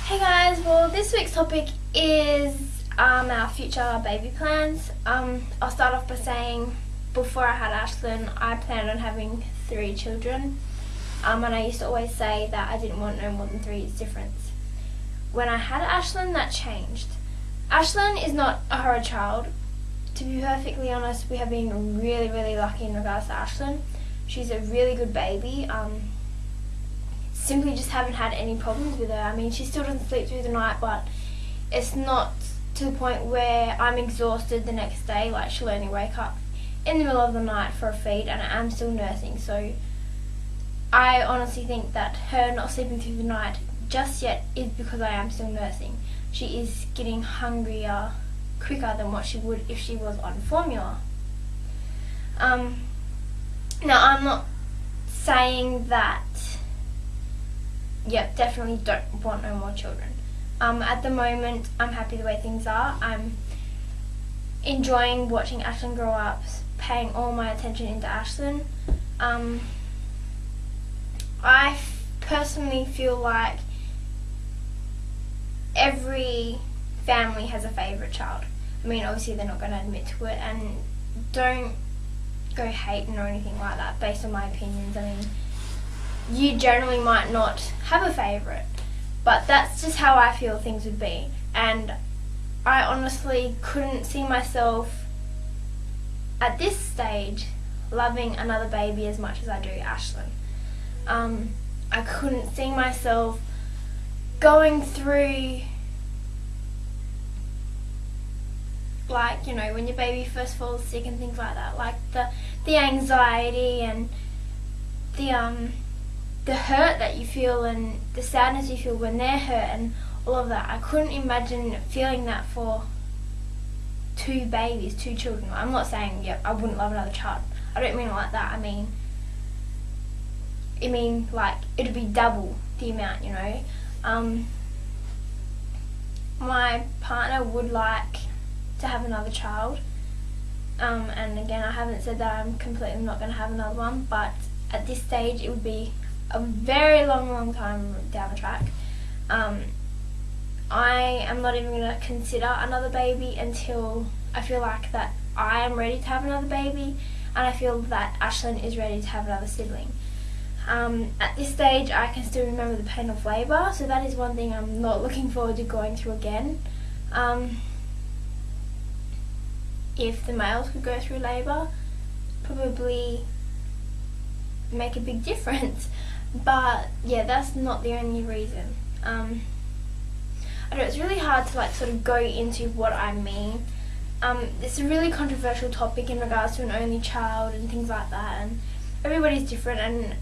Hey guys, well this week's topic is our future baby plans. I'll start off by saying before I had Ashlyn, I planned on having 3 children, and I used to always say that I didn't want no more than 3 years difference. When I had Ashlyn, that changed. Ashlyn is not a horror child. To be perfectly honest, we have been really lucky in regards to Ashlyn. She's a really good baby. Simply just haven't had any problems with her. I mean, she still doesn't sleep through the night, but it's not to the point where I'm exhausted the next day. Like, she'll only wake up in the middle of the night for a feed, and I am still nursing. So I honestly think that her not sleeping through the night just yet is because I am still nursing. She is getting hungrier quicker than what she would if she was on formula. Now, I'm not saying that definitely don't want no more children. At the moment, I'm happy the way things are. I'm enjoying watching Ashlyn grow up, paying all my attention into Ashlyn. I personally feel like every family has a favourite child. I mean, obviously they're not going to admit to it, and don't go hating or anything like that based on my opinions. I mean, you generally might not have a favourite, but that's just how I feel things would be. And I honestly couldn't see myself at this stage loving another baby as much as I do Ashlyn. I couldn't see myself going through, like, you know, when your baby first falls sick and things like that, like the anxiety and the hurt that you feel and the sadness you feel when they're hurt and all of that. I couldn't imagine feeling that for 2 babies, 2 children. I'm not saying I wouldn't love another child. I don't mean it like that. I mean like it'd be double the amount, you know. My partner would like to have another child, and again, I haven't said that I'm completely not going to have another one, but at this stage it would be a very long time down the track. I am not even going to consider another baby until I feel like that I am ready to have another baby, and I feel that Ashlyn is ready to have another sibling. At this stage I can still remember the pain of labour, so that is one thing I'm not looking forward to going through again. If the males could go through labour, probably make a big difference. But yeah, that's not the only reason. I know it's really hard to like sort of go into what I mean. It's a really controversial topic in regards to an only child and things like that, and everybody's different. And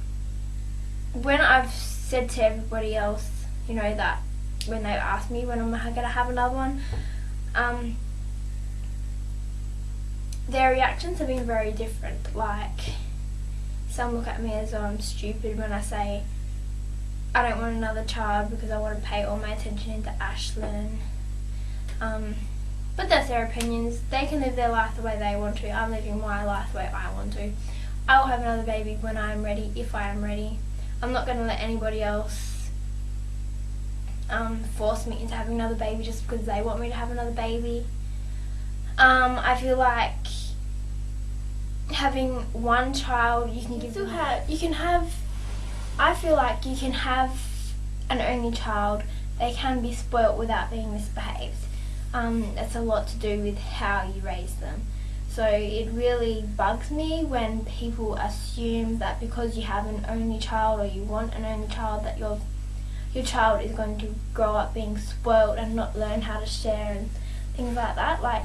when I've said to everybody else, you know, that when they've asked me when I'm gonna have another one, their reactions have been very different. Like, some look at me as though I'm stupid when I say I don't want another child because I want to pay all my attention into Ashlyn. But that's their opinions. They can live their life the way they want to. I'm living my life the way I want to. I will have another baby when I am ready, if I am ready. I'm not going to let anybody else force me into having another baby just because they want me to have another baby. I feel like having one child, I feel like you can have an only child. They can be spoilt without being misbehaved. That's a lot to do with how you raise them. So it really bugs me when people assume that because you have an only child, or you want an only child, that your child is going to grow up being spoilt and not learn how to share and things like that. Like,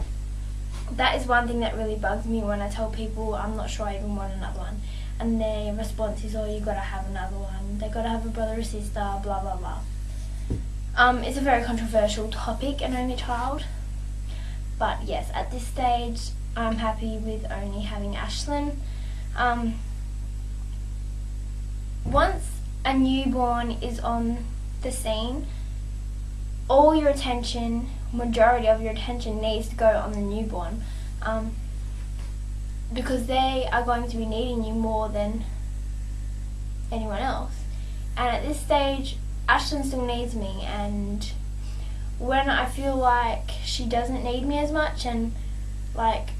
that is one thing that really bugs me when I tell people I'm not sure I even want another one, and their response is, oh, you gotta have another one, they gotta have a brother or sister, blah blah blah. It's a very controversial topic, an only child, but yes, at this stage I'm happy with only having Ashlyn. Once a newborn is on the scene, all your attention, majority of your attention, needs to go on the newborn, because they are going to be needing you more than anyone else. And at this stage, Ashlyn still needs me, and when I feel like she doesn't need me as much and like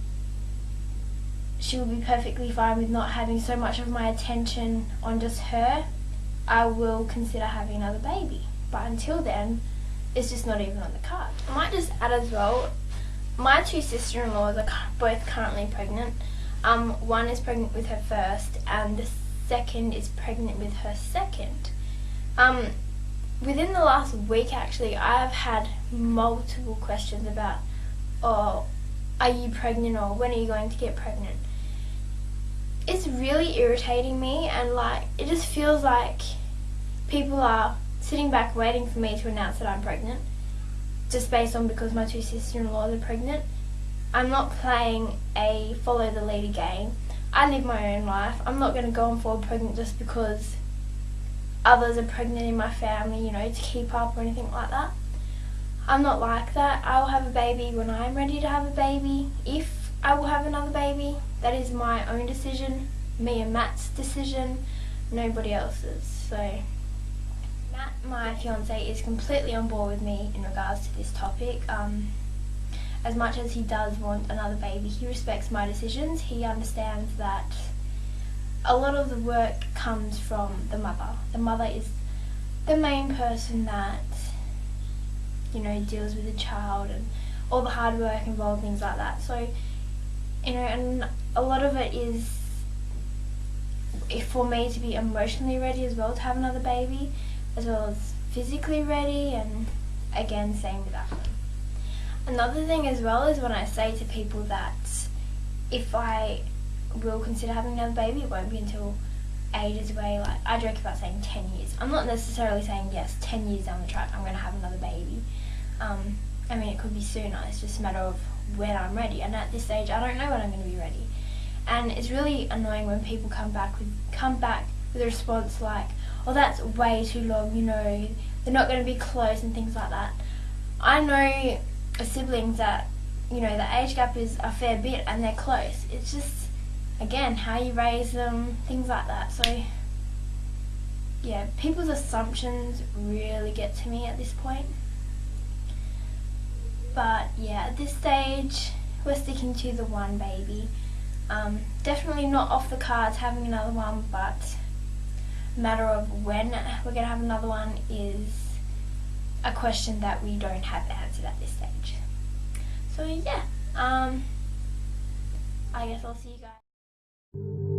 she will be perfectly fine with not having so much of my attention on just her, I will consider having another baby. But until then, it's just not even on the card. I might just add as well, my two sister-in-laws are both currently pregnant. One is pregnant with her first and the second is pregnant with her second. Within the last week actually, I've had multiple questions about, oh, are you pregnant, or when are you going to get pregnant? It's really irritating me, and like it just feels like people are sitting back waiting for me to announce that I'm pregnant, just based on because my two sister-in-laws are pregnant. I'm not playing a follow the leader game. I live my own life. I'm not going to go and fall pregnant just because others are pregnant in my family, you know, to keep up or anything like that. I'm not like that. I will have a baby when I'm ready to have a baby. If I will have another baby, that is my own decision, me and Matt's decision, nobody else's. So Matt, my fiance, is completely on board with me in regards to this topic. As much as he does want another baby, he respects my decisions. He understands that a lot of the work comes from the mother. The mother is the main person that, you know, deals with the child and all the hard work involved, things like that. So, you know, and a lot of it is for me to be emotionally ready as well to have another baby, as well as physically ready, and again, same with that one. Another thing as well is when I say to people that if I will consider having another baby, it won't be until ages away. Like, I joke about saying 10 years. I'm not necessarily saying, yes, 10 years down the track I'm going to have another baby. I mean, it could be sooner. It's just a matter of when I'm ready. And at this stage, I don't know when I'm going to be ready. And it's really annoying when people come back with a response like, oh, that's way too long, you know, they're not going to be close and things like that. I know siblings that, you know, the age gap is a fair bit and they're close. It's just, again, how you raise them, things like that. So yeah, people's assumptions really get to me at this point. But yeah, at this stage we're sticking to the one baby. Definitely not off the cards having another one, but a matter of when we're going to have another one is a question that we don't have answered at this stage. So yeah, I guess I'll see you guys.